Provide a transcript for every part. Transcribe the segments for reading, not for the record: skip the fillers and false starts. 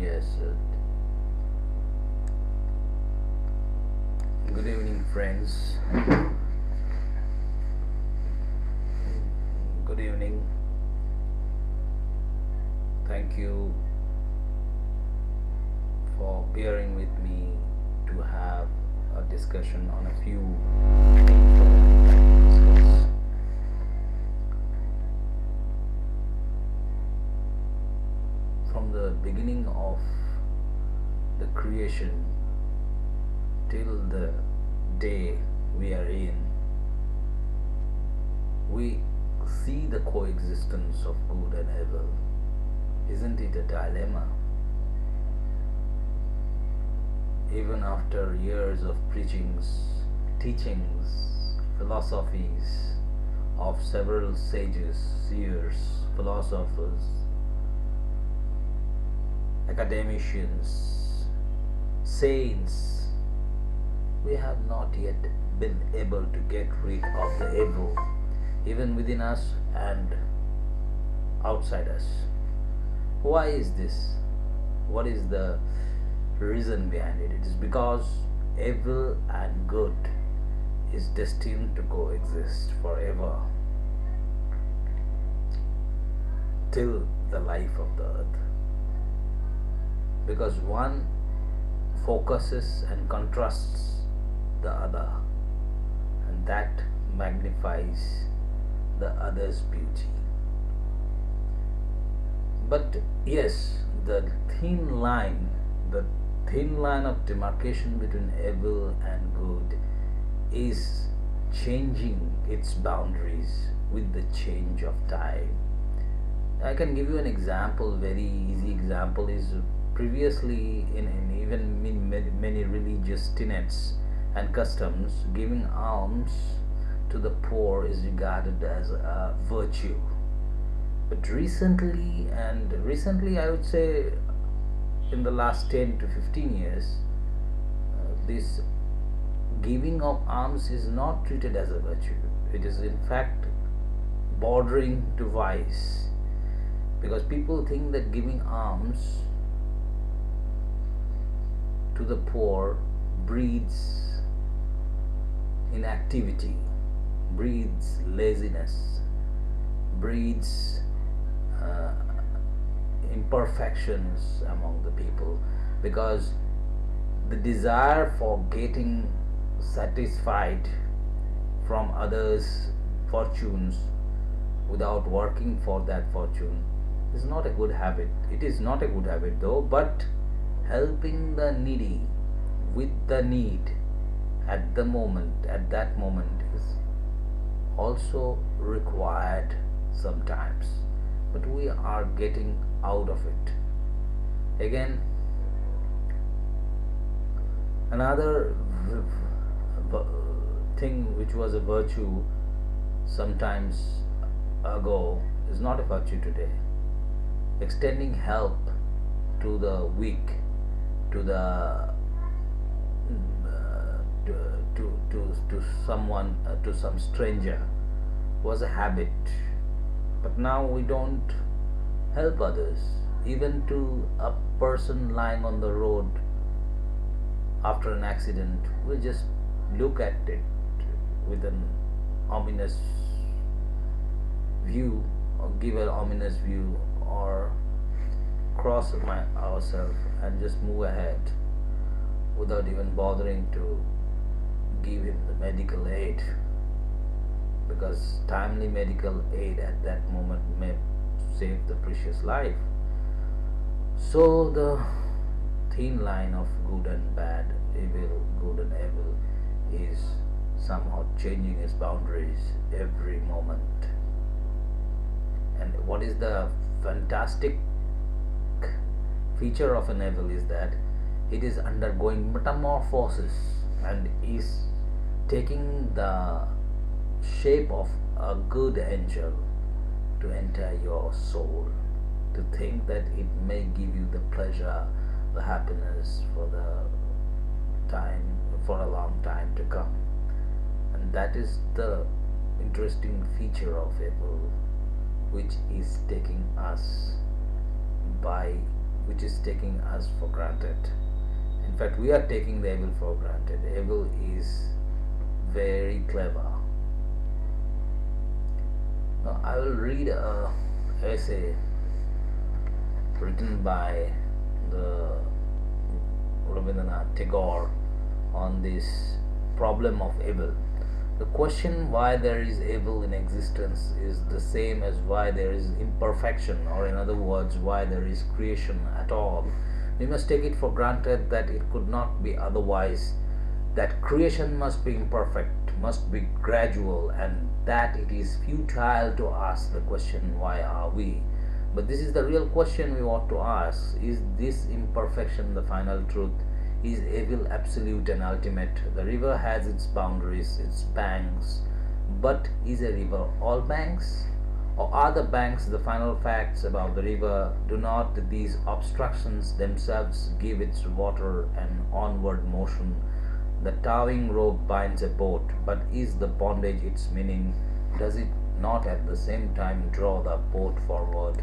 Yes, good evening, friends. Good evening. Thank you for bearing with me to have a discussion on a few things that I would like to discuss. From the beginning of the creation till the day we are in, we see the coexistence of good and evil. Isn't it a dilemma? Even after years of preachings, teachings, philosophies of several sages, seers, philosophers, academicians, saints, we have not yet been able to get rid of the evil, even within us and outside us. Why is this? What is the reason behind it? It is because evil and good is destined to coexist forever till the life of the earth. Because one focuses and contrasts the other, and that magnifies the other's beauty. But yes, the thin line of demarcation between evil and good is changing its boundaries with the change of time. I can give you an example. Very easy example is previously in even in many religious tenets and customs, giving alms to the poor is regarded as a virtue. But recently I would say in the last 10 to 15 years, this giving of alms is not treated as a virtue. It is in fact bordering to vice, because people think that giving alms to the poor breeds inactivity, breeds laziness, breeds imperfections among the people, because the desire for getting satisfied from others' fortunes without working for that fortune is not a good habit. It is not a good habit though, but helping the needy with the need at that moment is also required sometimes, but we are getting out of it. Again, another thing which was a virtue sometimes ago is not a virtue today. Extending help to the weak, to the to someone, to some stranger, was a habit. But now we don't help others, even to a person lying on the road after an accident. We just look at it with an ominous view, or give an ominous view, or cross ourselves and just move ahead without even bothering to give him the medical aid, because timely medical aid at that moment may save the precious life. So the thin line of good and bad, good and evil, is somehow changing its boundaries every moment. And what is the fantastic feature of an evil is that it is undergoing metamorphosis and is taking the shape of a good angel to enter your soul, to think that it may give you the pleasure, the happiness for a long time to come. And that is the interesting feature of evil, which is taking us by which is taking us for granted. In fact, we are taking the evil for granted. Evil is very clever. Now, I will read a essay written by the Rabindranath Tagore on this problem of evil. The question why there is evil in existence is the same as why there is imperfection, or in other words, why there is creation at all. We must take it for granted that it could not be otherwise, that creation must be imperfect, must be gradual, and that it is futile to ask the question, why are we? But this is the real question we ought to ask. Is this imperfection the final truth? Is evil absolute and ultimate? The river has its boundaries, its banks, but is a river all banks? Or are the banks the final facts about the river? Do not these obstructions themselves give its water an onward motion? The towing rope binds a boat, but is the bondage its meaning? Does it not at the same time draw the boat forward?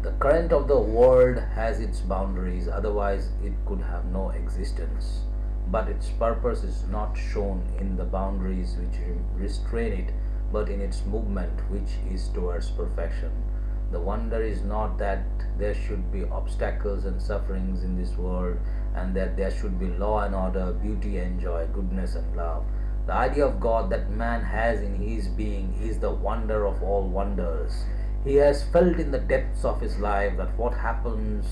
The current of the world has its boundaries, otherwise it could have no existence. But its purpose is not shown in the boundaries which restrain it, but in its movement which is towards perfection. The wonder is not that there should be obstacles and sufferings in this world, and that there should be law and order, beauty and joy, goodness and love. The idea of God that man has in his being is the wonder of all wonders. He has felt in the depths of his life that what happens,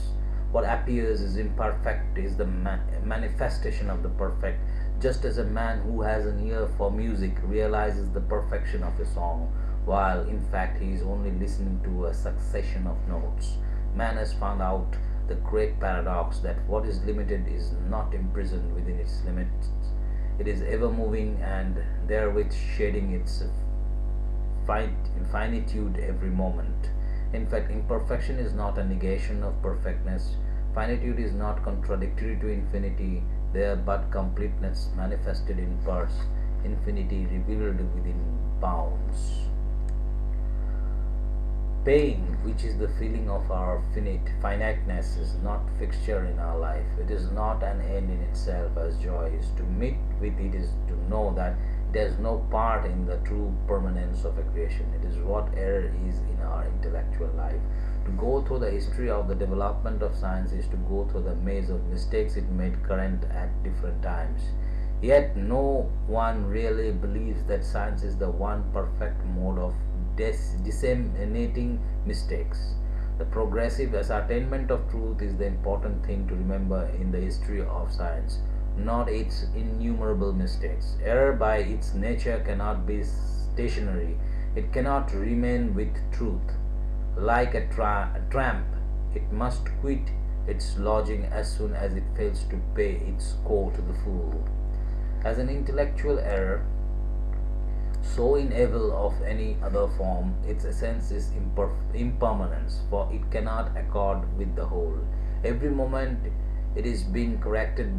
what appears is imperfect is the manifestation of the perfect, just as a man who has an ear for music realizes the perfection of a song, while in fact he is only listening to a succession of notes. Man has found out the great paradox that what is limited is not imprisoned within its limits. It is ever moving and therewith shading its finitude every moment. In fact, imperfection is not a negation of perfectness. Finitude is not contradictory to infinity. They are but completeness manifested in parts, infinity revealed within bounds. Pain, which is the feeling of our finiteness, is not fixture in our life. It is not an end in itself, as joy is. To meet with it is to know that it has no part in the true permanence of a creation. It is what error is in our intellectual life. To go through the history of the development of science is to go through the maze of mistakes it made current at different times. Yet no one really believes that science is the one perfect mode of disseminating mistakes. The progressive ascertainment of truth is the important thing to remember in the history of science, not its innumerable mistakes. Error by its nature cannot be stationary. It cannot remain with truth. Like a tramp, it must quit its lodging as soon as it fails to pay its score to the fool. As an intellectual error, so in evil of any other form, its essence is impermanence, for it cannot accord with the whole. Every moment it is being corrected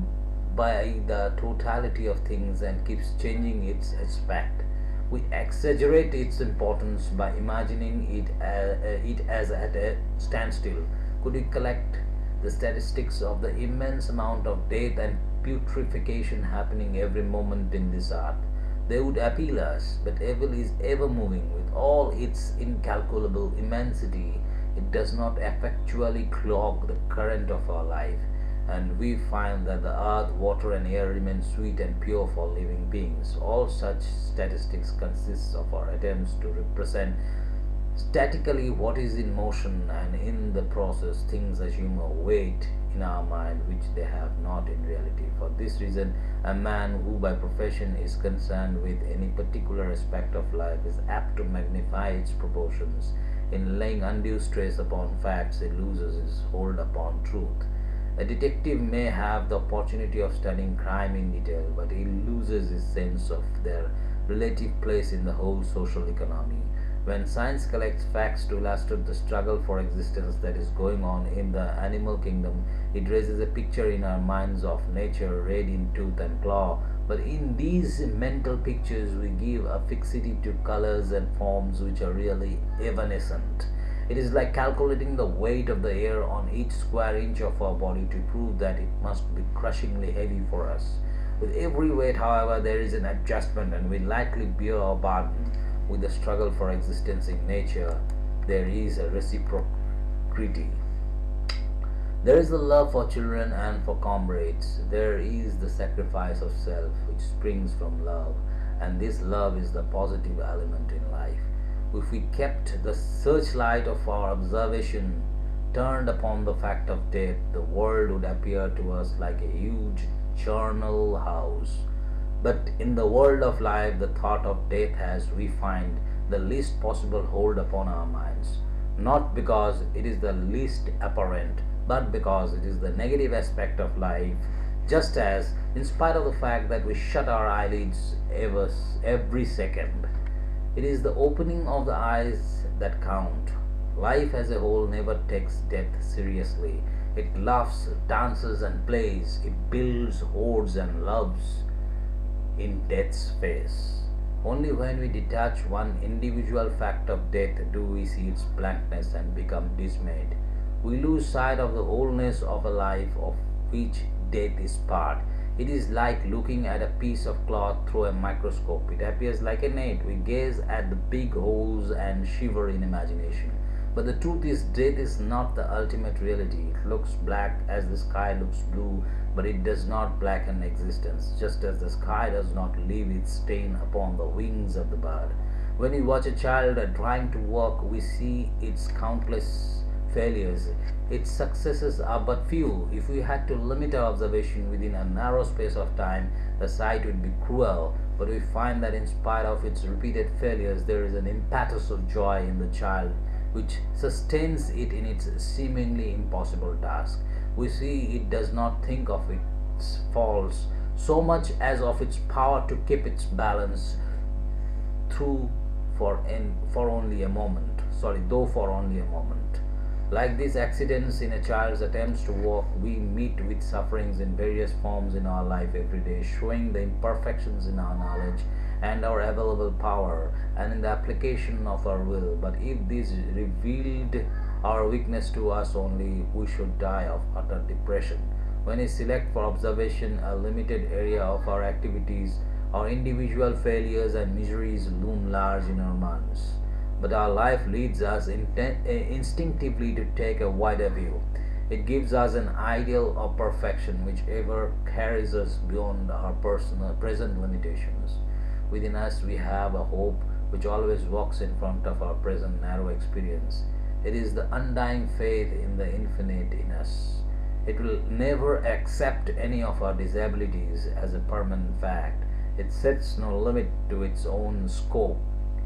by the totality of things and keeps changing its aspect. We exaggerate its importance by imagining it as at a standstill. Could we collect the statistics of the immense amount of death and putrefaction happening every moment in this art, they would appeal us. But evil is ever moving with all its incalculable immensity. It does not effectually clog the current of our life, and we find that the earth, water and air remain sweet and pure for living beings. All such statistics consists of our attempts to represent statically what is in motion, and in the process things assume a weight in our mind which they have not in reality. For this reason, a man who by profession is concerned with any particular aspect of life is apt to magnify its proportions. In laying undue stress upon facts, he loses his hold upon truth. A detective may have the opportunity of studying crime in detail, but he loses his sense of their relative place in the whole social economy. When science collects facts to illustrate the struggle for existence that is going on in the animal kingdom, it raises a picture in our minds of nature arrayed in tooth and claw. But in these mental pictures we give a fixity to colors and forms which are really evanescent. It is like calculating the weight of the air on each square inch of our body to prove that it must be crushingly heavy for us. With every weight, however, there is an adjustment, and we lightly bear our burden. With the struggle for existence in nature, there is a reciprocity. There is the love for children and for comrades. There is the sacrifice of self which springs from love, and this love is the positive element in life. If we kept the searchlight of our observation turned upon the fact of death, the world would appear to us like a huge charnel house. But in the world of life, the thought of death has, we find, the least possible hold upon our minds, not because it is the least apparent, but because it is the negative aspect of life, just as, in spite of the fact that we shut our eyelids every second, it is the opening of the eyes that count. Life as a whole never takes death seriously. It laughs, dances, and plays. It builds, hoards, and loves in death's face. Only when we detach one individual fact of death do we see its blankness and become dismayed. We lose sight of the wholeness of a life of which death is part. It is like looking at a piece of cloth through a microscope. It appears like a net. We gaze at the big holes and shiver in imagination. But the truth is, death is not the ultimate reality. It looks black as the sky looks blue, but it does not blacken existence, just as the sky does not leave its stain upon the wings of the bird. When we watch a child trying to walk, we see its countless failures. Its successes are but few. If we had to limit our observation within a narrow space of time, the sight would be cruel. But we find that in spite of its repeated failures, there is an impetus of joy in the child which sustains it in its seemingly impossible task. We see it does not think of its faults so much as of its power to keep its balance through for only a moment. Though for only a moment. Like these accidents in a child's attempts to walk, we meet with sufferings in various forms in our life every day, showing the imperfections in our knowledge and our available power and in the application of our will. But if these revealed our weakness to us only, we should die of utter depression. When we select for observation a limited area of our activities, our individual failures and miseries loom large in our minds. But our life leads us instinctively to take a wider view. It gives us an ideal of perfection which ever carries us beyond our personal present limitations. Within us we have a hope which always walks in front of our present narrow experience. It is the undying faith in the infinite in us. It will never accept any of our disabilities as a permanent fact. It sets no limit to its own scope.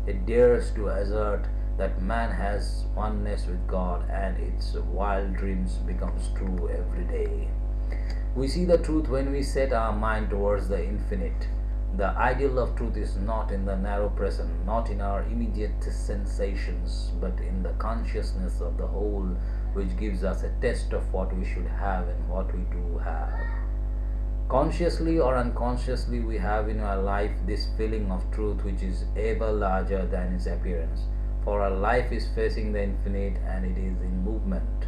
It dares to assert that man has oneness with God, and its wild dreams becomes true every day. We see the truth when we set our mind towards the infinite. The ideal of truth is not in the narrow present, not in our immediate sensations, but in the consciousness of the whole, which gives us a test of what we should have and what we do have. Consciously or unconsciously, we have in our life this feeling of truth which is ever larger than its appearance, for our life is facing the infinite and it is in movement.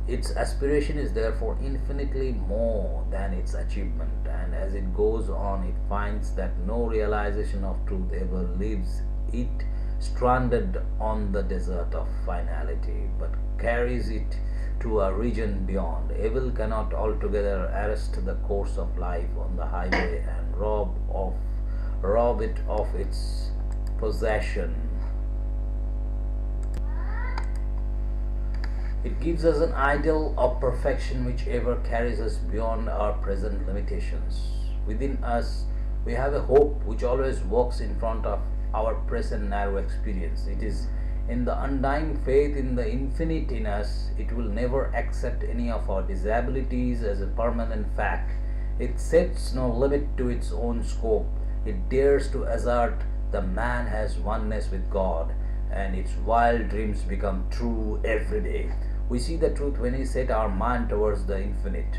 Its aspiration is therefore infinitely more than its achievement, and as it goes on, it finds that no realization of truth ever leaves it stranded on the desert of finality, but carries it to a region beyond. Evil cannot altogether arrest the course of life on the highway and rob it of its possession. It gives us an ideal of perfection which ever carries us beyond our present limitations. Within us, we have a hope which always walks in front of our present narrow experience. It is in the undying faith in the infinite in us. It will never accept any of our disabilities as a permanent fact. It sets no limit to its own scope. It dares to assert the man has oneness with God, and its wild dreams become true every day. We see the truth when we set our mind towards the infinite.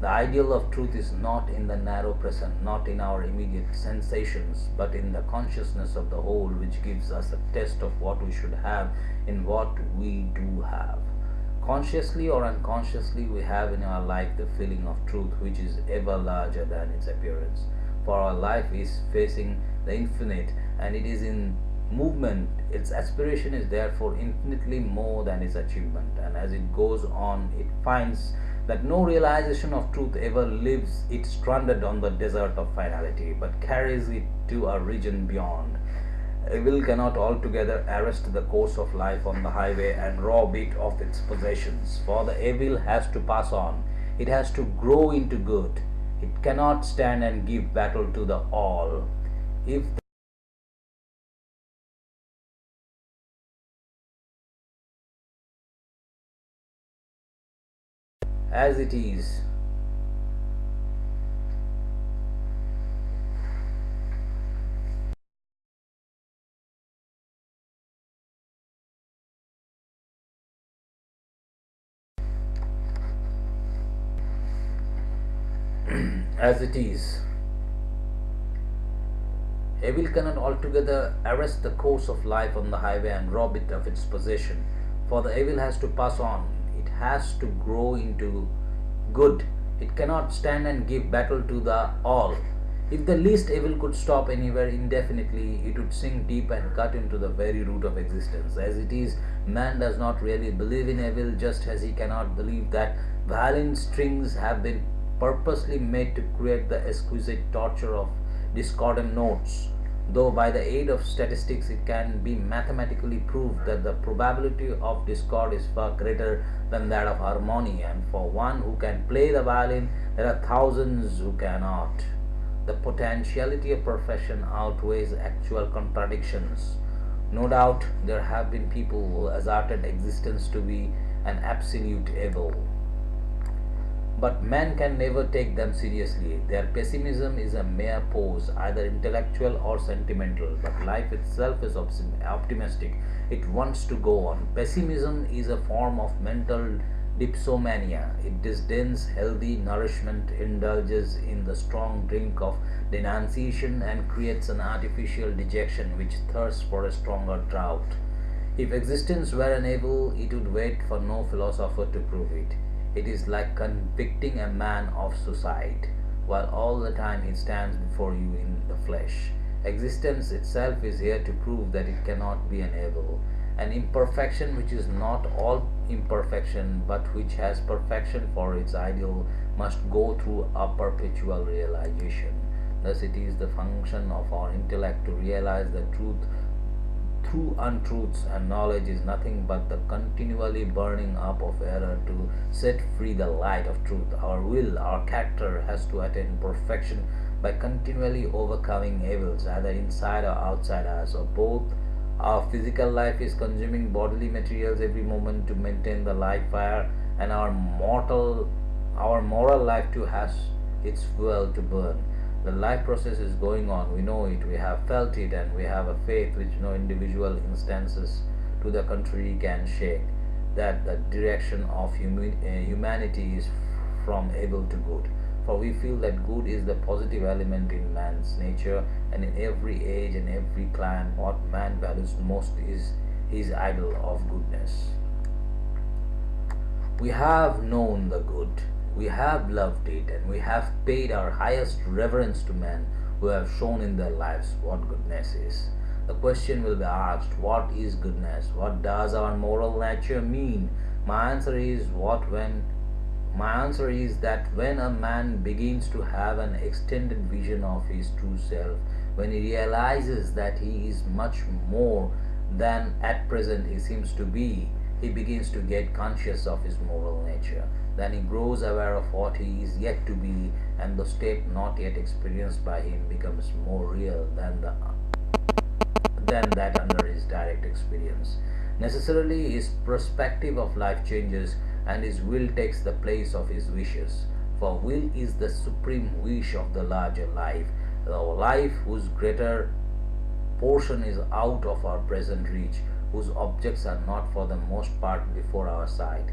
The ideal of truth is not in the narrow present, not in our immediate sensations, but in the consciousness of the whole, which gives us a test of what we should have in what we do have. Consciously or unconsciously, we have in our life the feeling of truth, which is ever larger than its appearance. For our life is facing the infinite, and it is in movement. Its aspiration is therefore infinitely more than its achievement, and as it goes on, it finds that no realization of truth ever leaves it stranded on the desert of finality, but carries it to a region beyond. Evil cannot altogether arrest the course of life on the highway and rob it of its possessions, for the evil has to pass on. It has to grow into good. It cannot stand and give battle to the all. If as it is, as it is, evil cannot altogether arrest the course of life on the highway and rob it of its possession, for the evil has to pass on. It has to grow into good. It cannot stand and give battle to the all. If the least evil could stop anywhere indefinitely, it would sink deep and cut into the very root of existence. As it is, man does not really believe in evil, just as he cannot believe that violin strings have been purposely made to create the exquisite torture of discordant notes. Though by the aid of statistics it can be mathematically proved that the probability of discord is far greater than that of harmony, and for one who can play the violin, there are thousands who cannot. The potentiality of perfection outweighs actual contradictions. No doubt there have been people who asserted existence to be an absolute evil. But men can never take them seriously. Their pessimism is a mere pose, either intellectual or sentimental, but life itself is optimistic. It wants to go on. Pessimism is a form of mental dipsomania. It disdains healthy nourishment, indulges in the strong drink of denunciation, and creates an artificial dejection which thirsts for a stronger draught. If existence were an evil, it would wait for no philosopher to prove it. It is like convicting a man of suicide, while all the time he stands before you in the flesh. Existence itself is here to prove that it cannot be an evil. An imperfection which is not all imperfection, but which has perfection for its ideal, must go through a perpetual realization. Thus, it is the function of our intellect to realize the truth through untruths, and knowledge is nothing but the continually burning up of error to set free the light of truth. Our will, our character has to attain perfection by continually overcoming evils, either inside or outside us, or both. Our physical life is consuming bodily materials every moment to maintain the life fire, and our moral life too has its fuel to burn. The life process is going on. We know it, we have felt it, and we have a faith which no individual instances to the contrary can shake, that the direction of humanity is from evil to good. For we feel that good is the positive element in man's nature, and in every age and every clime, what man values most is his idol of goodness. We have known the good, we have loved it, and we have paid our highest reverence to men who have shown in their lives what goodness is. The question will be asked, what is goodness? What does our moral nature mean? My answer is that when a man begins to have an extended vision of his true self, when he realizes that he is much more than at present he seems to be, he begins to get conscious of his moral nature. Then he grows aware of what he is yet to be, and the state not yet experienced by him becomes more real than that under his direct experience. Necessarily, his perspective of life changes, and his will takes the place of his wishes. For will is the supreme wish of the larger life, the life whose greater portion is out of our present reach, whose objects are not for the most part before our sight.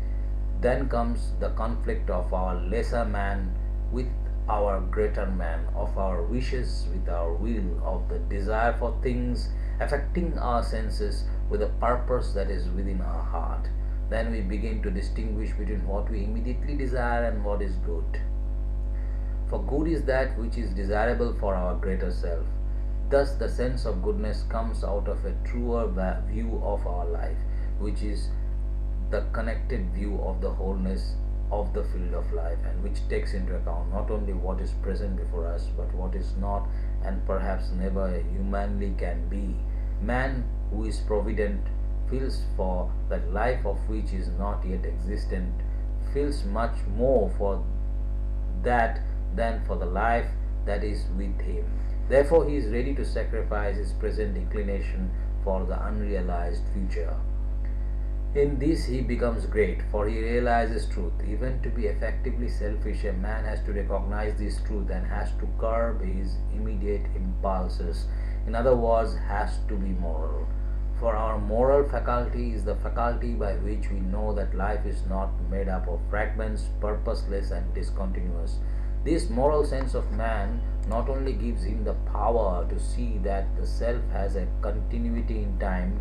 Then comes the conflict of our lesser man with our greater man, of our wishes with our will, of the desire for things affecting our senses with a purpose that is within our heart. Then we begin to distinguish between what we immediately desire and what is good. For good is that which is desirable for our greater self. Thus, the sense of goodness comes out of a truer view of our life, which is the connected view of the wholeness of the field of life, and which takes into account not only what is present before us but what is not and perhaps never humanly can be. Man who is provident feels for that life of which is not yet existent, feels much more for that than for the life that is with him. Therefore, he is ready to sacrifice his present inclination for the unrealized future. In this he becomes great, for he realizes truth. Even to be effectively selfish, a man has to recognize this truth and has to curb his immediate impulses. In other words, has to be moral. For our moral faculty is the faculty by which we know that life is not made up of fragments, purposeless and discontinuous. This moral sense of man not only gives him the power to see that the self has a continuity in time,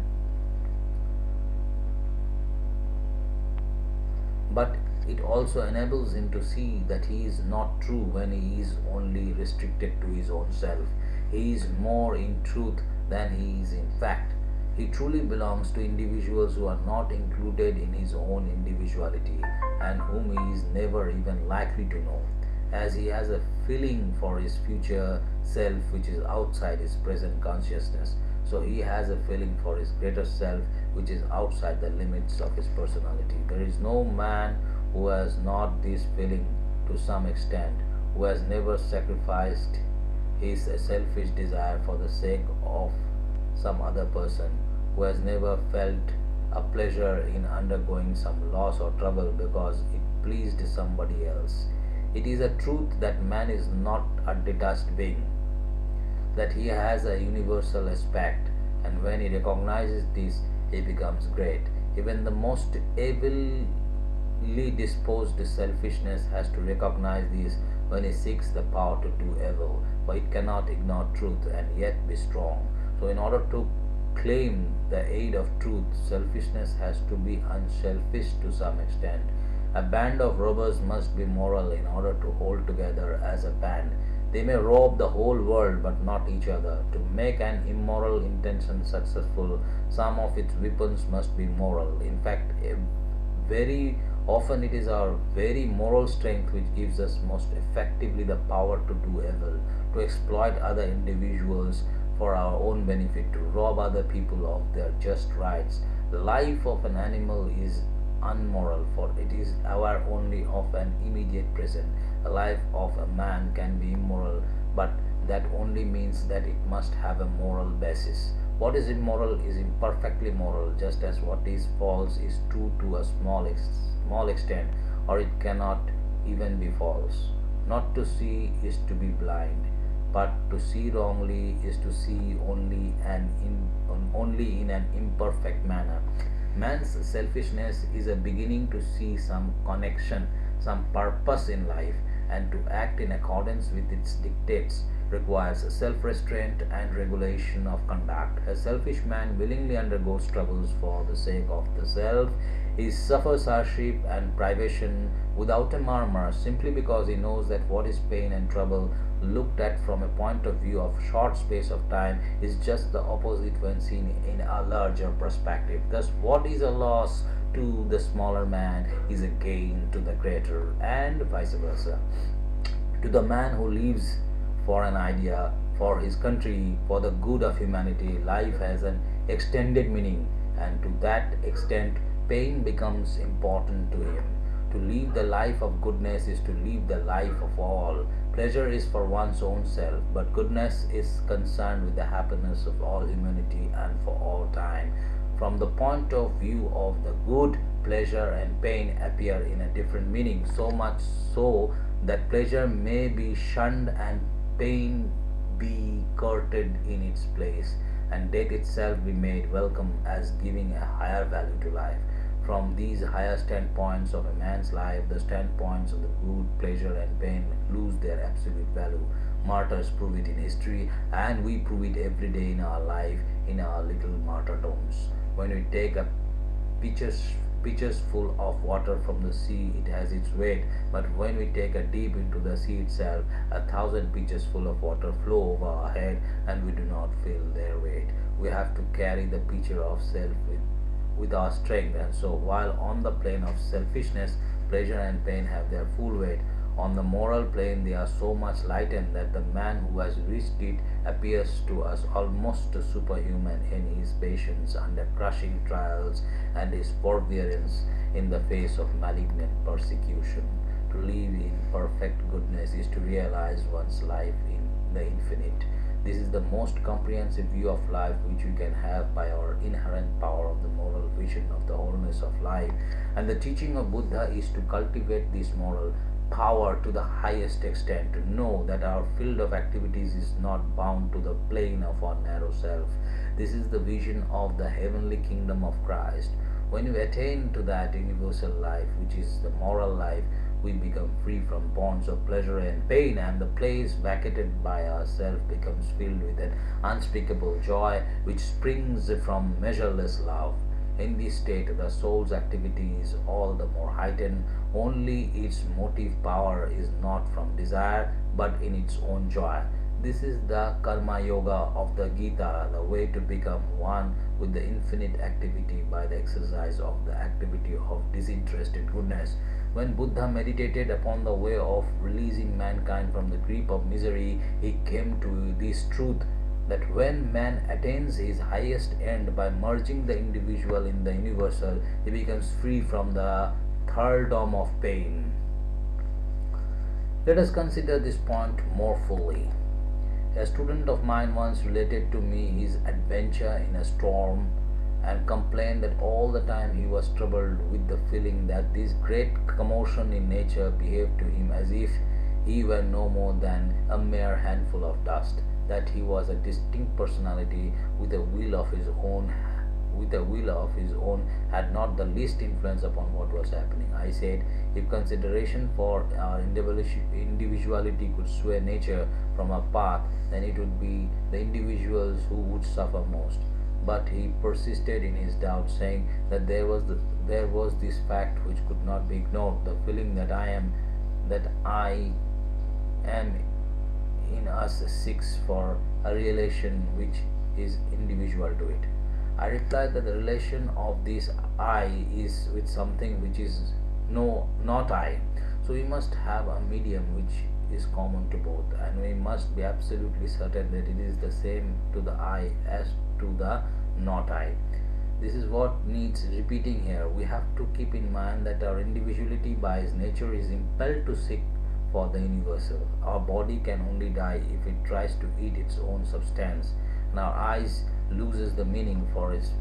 but it also enables him to see that he is not true when he is only restricted to his own self. He is more in truth than he is in fact. He truly belongs to individuals who are not included in his own individuality and whom he is never even likely to know, as he has a feeling for his future self which is outside his present consciousness. So he has a feeling for his greater self which is outside the limits of his personality. There is no man who has not this feeling to some extent, who has never sacrificed his selfish desire for the sake of some other person, who has never felt a pleasure in undergoing some loss or trouble because it pleased somebody else. It is a truth that man is not a detached being, that he has a universal aspect, and when he recognizes this, he becomes great. Even the most evilly disposed selfishness has to recognize this when he seeks the power to do evil, for it cannot ignore truth and yet be strong. So, in order to claim the aid of truth, selfishness has to be unselfish to some extent. A band of robbers must be moral in order to hold together as a band. They may rob the whole world but not each other. To make an immoral intention successful, some of its weapons must be moral. In fact, very often it is our very moral strength which gives us most effectively the power to do evil, to exploit other individuals for our own benefit, to rob other people of their just rights. The life of an animal is unmoral, for it is aware only of an immediate present. The life of a man can be immoral, but that only means that it must have a moral basis. What is immoral is imperfectly moral, just as what is false is true to a small extent, or it cannot even be false. Not to see is to be blind, but to see wrongly is to see only only in an imperfect manner. Man's selfishness is a beginning to see some connection, some purpose in life, and to act in accordance with its dictates requires self-restraint and regulation of conduct. A selfish man willingly undergoes troubles for the sake of the self. He suffers hardship and privation without a murmur, simply because he knows that what is pain and trouble looked at from a point of view of short space of time is just the opposite when seen in a larger perspective. Thus, what is a loss to the smaller man is a gain to the greater, and vice versa. To the man who lives for an idea, for his country, for the good of humanity, life has an extended meaning, and to that extent, pain becomes important to him. To live the life of goodness is to live the life of all. Pleasure is for one's own self, but goodness is concerned with the happiness of all humanity and for all time. From the point of view of the good, pleasure and pain appear in a different meaning, so much so that pleasure may be shunned and pain be courted in its place, and death itself be made welcome as giving a higher value to life. From these higher standpoints of a man's life, the standpoints of the good, pleasure, and pain lose their absolute value. Martyrs prove it in history, and we prove it every day in our life in our little martyrdoms. When we take a pitchers pitchers full of water from the sea, it has its weight, but when we take a deep into the sea itself, 1,000 pitchers full of water flow over our head, and we do not feel their weight. We have to carry the pitcher of self with our strength, and so while on the plane of selfishness, pleasure and pain have their full weight, on the moral plane they are so much lightened that the man who has reached it appears to us almost superhuman in his patience under crushing trials and his forbearance in the face of malignant persecution. To live in perfect goodness is to realize one's life in the infinite. This is the most comprehensive view of life which we can have by our inherent power of the moral vision of the wholeness of life. And the teaching of Buddha is to cultivate this moral power to the highest extent, to know that our field of activities is not bound to the plane of our narrow self. This is the vision of the heavenly kingdom of Christ. When we attain to that universal life, which is the moral life, we become free from bonds of pleasure and pain, and the place vacated by ourself becomes filled with an unspeakable joy which springs from measureless love. In this state, the soul's activity is all the more heightened, only its motive power is not from desire but in its own joy. This is the Karma Yoga of the Gita, the way to become one with the infinite activity by the exercise of the activity of disinterested goodness. When Buddha meditated upon the way of releasing mankind from the grip of misery, he came to this truth that when man attains his highest end by merging the individual in the universal, he becomes free from the thraldom of pain. Let us consider this point more fully. A student of mine once related to me his adventure in a storm and complained that all the time he was troubled with the feeling that this great commotion in nature behaved to him as if he were no more than a mere handful of dust, that he was a distinct personality with a will of his own, had not the least influence upon what was happening. I said, if consideration for our individuality could sway nature from a path, then it would be the individuals who would suffer most. But he persisted in his doubt, saying that there was this fact which could not be ignored, the feeling that I am in us seeks for a relation which is individual to it. I replied that the relation of this I is with something which is not I. So we must have a medium which is common to both, and we must be absolutely certain that it is the same to the I as to the not I. This is what needs repeating here. We have to keep in mind that our individuality by its nature is impelled to seek for the universal. Our body can only die if it tries to eat its own substance, and our eyes loses the meaning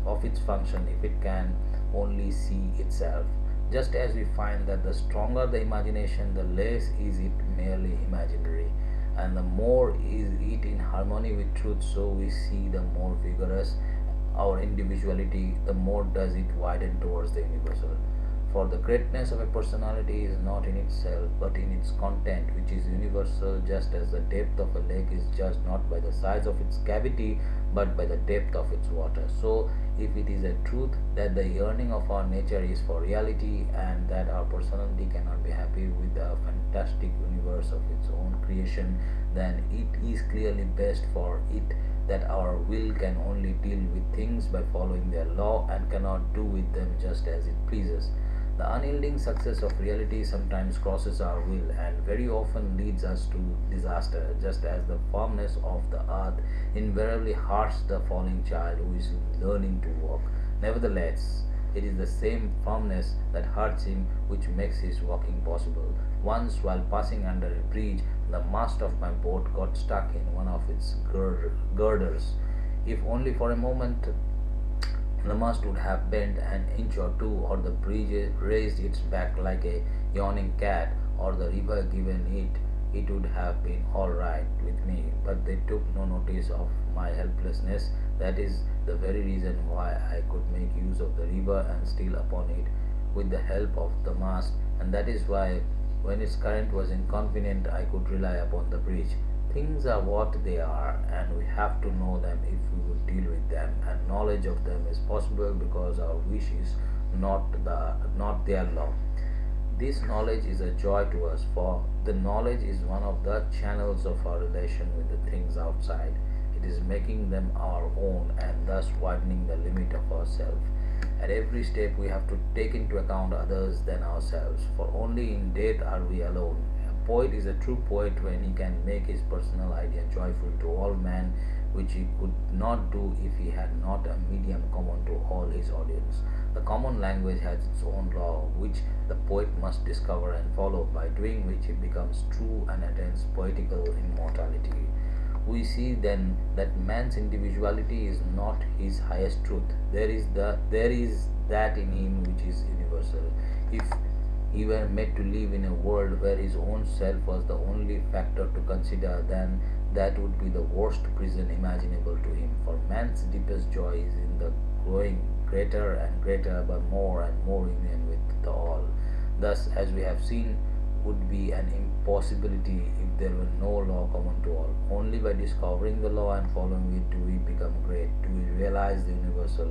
of its function if it can only see itself. Just as we find that the stronger the imagination, the less is it merely imaginary, and the more is it in harmony with truth, so we see the more vigorous our individuality, the more does it widen towards the universal. For the greatness of a personality is not in itself, but in its content, which is universal, just as the depth of a lake is judged not by the size of its cavity, but by the depth of its water. So, if it is a truth that the yearning of our nature is for reality, and that our personality cannot be happy with the fantastic universe of its own creation, then it is clearly best for it that our will can only deal with things by following their law and cannot do with them just as it pleases. The unyielding success of reality sometimes crosses our will and very often leads us to disaster, just as the firmness of the earth invariably hurts the falling child who is learning to walk. Nevertheless, it is the same firmness that hurts him which makes his walking possible. Once, while passing under a bridge, the mast of my boat got stuck in one of its girders. If only for a moment the mast would have bent an inch or two, or the bridge raised its back like a yawning cat, or the river given it would have been all right with me. But they took no notice of my helplessness. That is the very reason why I could make use of the river labor and steal upon it with the help of the mast, and that is why, when its current was inconvenient, I could rely upon the bridge. Things are what they are, and we have to know them if we would deal with them, and knowledge of them is possible because our wish is not their law. This knowledge is a joy to us, for the knowledge is one of the channels of our relation with the things outside. It is making them our own and thus widening the limit of ourselves. At every step, we have to take into account others than ourselves, for only in death are we alone. A poet is a true poet when he can make his personal idea joyful to all men, which he could not do if he had not a medium common to all his audience. The common language has its own law, which the poet must discover and follow, by doing which he becomes true and attains poetical immortality. We see then that man's individuality is not his highest truth. There is that in him which is universal. If he were made to live in a world where his own self was the only factor to consider, then that would be the worst prison imaginable to him. For man's deepest joy is in the growing greater and greater, but more and more union with the all. Thus, as we have seen, would be an impossibility if there were no law common to all. Only by discovering the law and following it do we become great, do we realize the universal,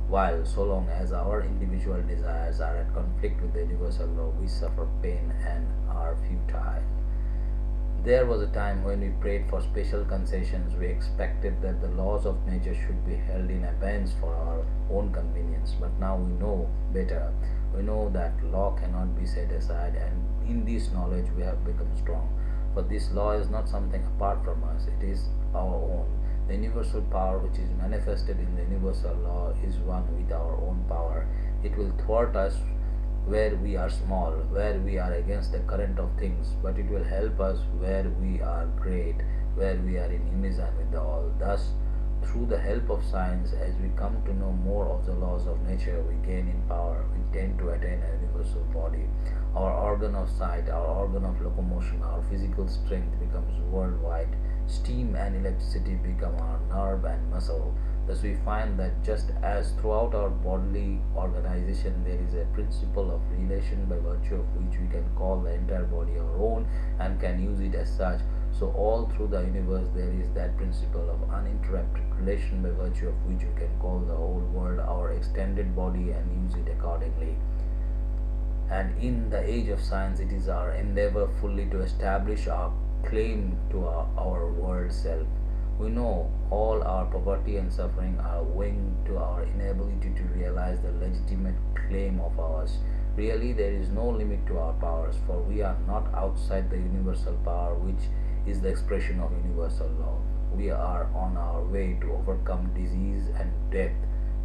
while so long as our individual desires are at conflict with the universal law, we suffer pain and are futile. There was a time when we prayed for special concessions. We expected that the laws of nature should be held in abeyance for our own convenience. But now we know better. We know that law cannot be set aside, and in this knowledge we have become strong. For this law is not something apart from us, it is our own. The universal power which is manifested in the universal law is one with our own power. It will thwart us where we are small, where we are against the current of things, but it will help us where we are great, where we are in unison with the all. Thus, through the help of science, as we come to know more of the laws of nature, we gain in power, we tend to attain a universal body. Our organ of sight, our organ of locomotion, our physical strength becomes worldwide. Steam and electricity become our nerve and muscle. Thus we find that just as throughout our bodily organization there is a principle of relation by virtue of which we can call the entire body our own and can use it as such, so all through the universe there is that principle of uninterrupted relation by virtue of which we can call the whole world our extended body and use it accordingly. And in the age of science, it is our endeavor fully to establish our claim to our world self. We know all our poverty and suffering are owing to our inability to realize the legitimate claim of ours. Really, there is no limit to our powers, for we are not outside the universal power which is the expression of universal law. We are on our way to overcome disease and death,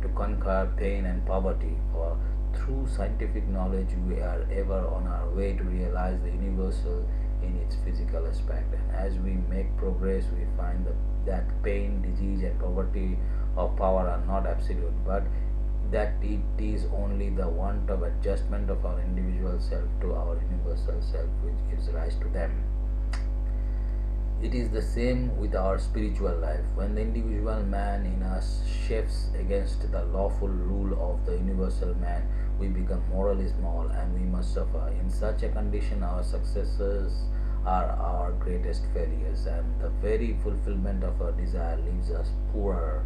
to conquer pain and poverty, for through scientific knowledge we are ever on our way to realize the universal in its physical aspect. And as we make progress, we find that pain, disease, and poverty of power are not absolute, but that it is only the want of adjustment of our individual self to our universal self which gives rise to them. It is the same with our spiritual life. When the individual man in us chafes against the lawful rule of the universal man, we become morally small and we must suffer. In such a condition, our successes are our greatest failures, and the very fulfillment of our desire leaves us poorer.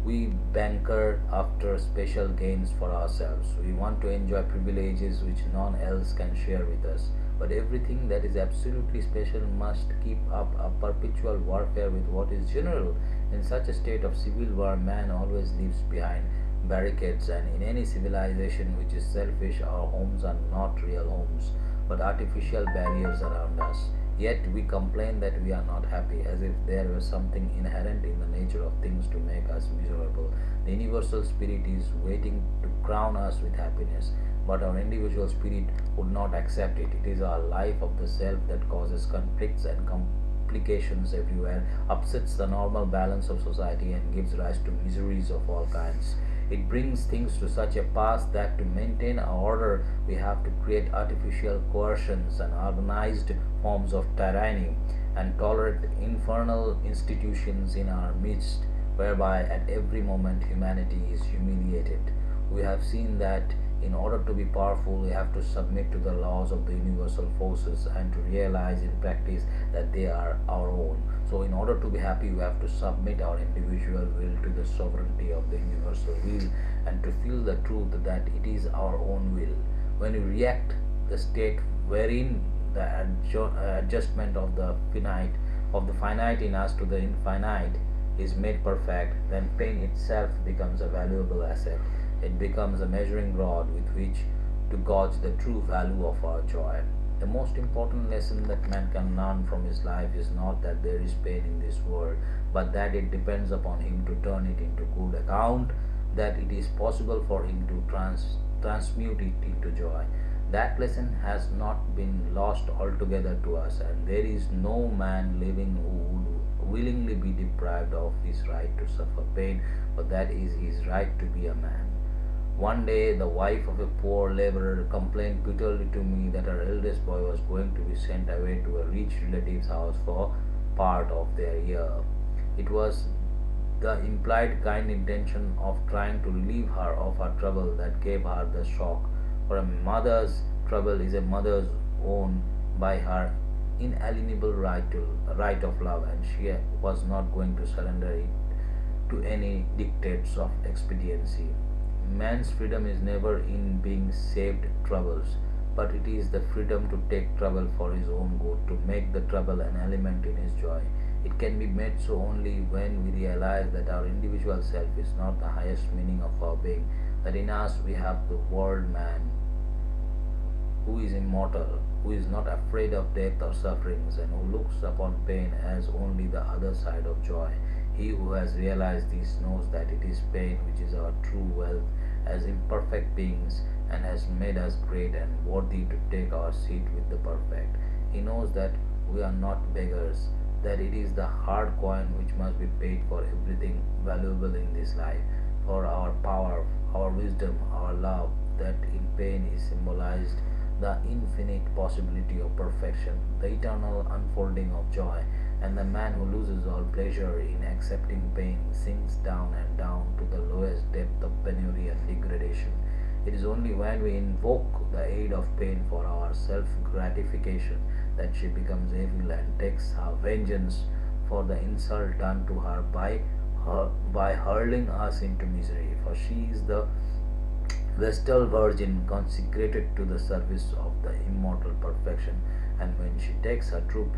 We banker after special gains for ourselves. We want to enjoy privileges which none else can share with us. But everything that is absolutely special must keep up a perpetual warfare with what is general. In such a state of civil war, man always leaves behind barricades, and in any civilization which is selfish, our homes are not real homes, but artificial barriers around us. Yet we complain that we are not happy, as if there were something inherent in the nature of things to make us miserable. The universal spirit is waiting to crown us with happiness, but our individual spirit would not accept it. It is our life of the self that causes conflicts and complications everywhere, upsets the normal balance of society, and gives rise to miseries of all kinds. It brings things to such a pass that to maintain our order we have to create artificial coercions and organized forms of tyranny, and tolerate infernal institutions in our midst, whereby at every moment humanity is humiliated. We have seen that in order to be powerful, we have to submit to the laws of the universal forces and to realize in practice that they are our own. So, in order to be happy, we have to submit our individual will to the sovereignty of the universal will and to feel the truth that it is our own will. When we react, the state wherein the adjustment of the finite in us to the infinite is made perfect, then pain itself becomes a valuable asset. It becomes a measuring rod with which to gauge the true value of our joy. The most important lesson that man can learn from his life is not that there is pain in this world, but that it depends upon him to turn it into good account, that it is possible for him to transmute it into joy. That lesson has not been lost altogether to us, and there is no man living who would willingly be deprived of his right to suffer pain, for that is his right to be a man. One day, the wife of a poor laborer complained bitterly to me that her eldest boy was going to be sent away to a rich relative's house for part of their year. It was the implied kind intention of trying to relieve her of her trouble that gave her the shock. For a mother's trouble is a mother's own by her inalienable right of love, and she was not going to surrender it to any dictates of expediency. Man's freedom is never in being saved troubles, but it is the freedom to take trouble for his own good, to make the trouble an element in his joy. It can be made so only when we realize that our individual self is not the highest meaning of our being, that in us we have the world man who is immortal, who is not afraid of death or sufferings, and who looks upon pain as only the other side of joy. He who has realized this knows that it is pain which is our true wealth as imperfect beings and has made us great and worthy to take our seat with the perfect. He knows that we are not beggars, that it is the hard coin which must be paid for everything valuable in this life, for our power, our wisdom, our love, that in pain is symbolized the infinite possibility of perfection, the eternal unfolding of joy, and the man who loses all pleasure in accepting pain sinks down and down to the lowest depth of penury and degradation. It is only when we invoke the aid of pain for our self gratification that she becomes evil and takes her vengeance for the insult done to her by hurling us into misery. For she is the Vestal Virgin consecrated to the service of the immortal perfection, and when she takes her true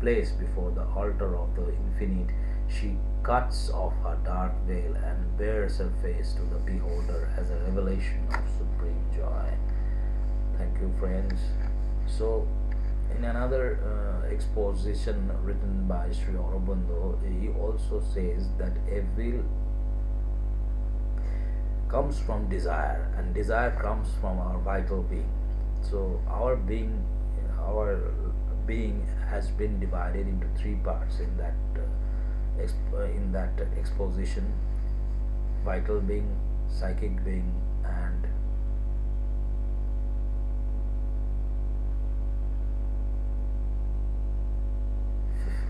place before the altar of the infinite, she cuts off her dark veil and bares her face to the beholder as a revelation of supreme joy. Thank you, friends. So, in another exposition written by Sri Aurobindo, he also says that evil comes from desire, and desire comes from our vital being. So our being has been divided into three parts in that exposition: vital being, psychic being, and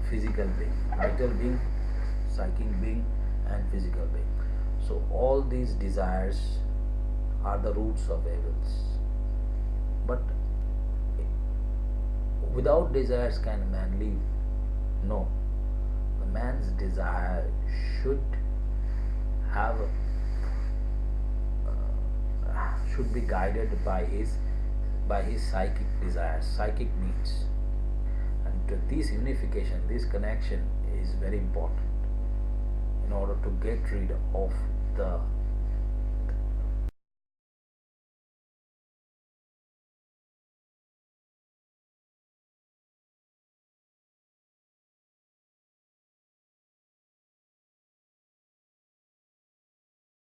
physical being. Vital being, psychic being, and physical being. So all these desires are the roots of evils. But without desires can a man live? No. The man's desire should have should be guided by his psychic desires, psychic needs. And to this unification, this connection is very important in order to get rid of the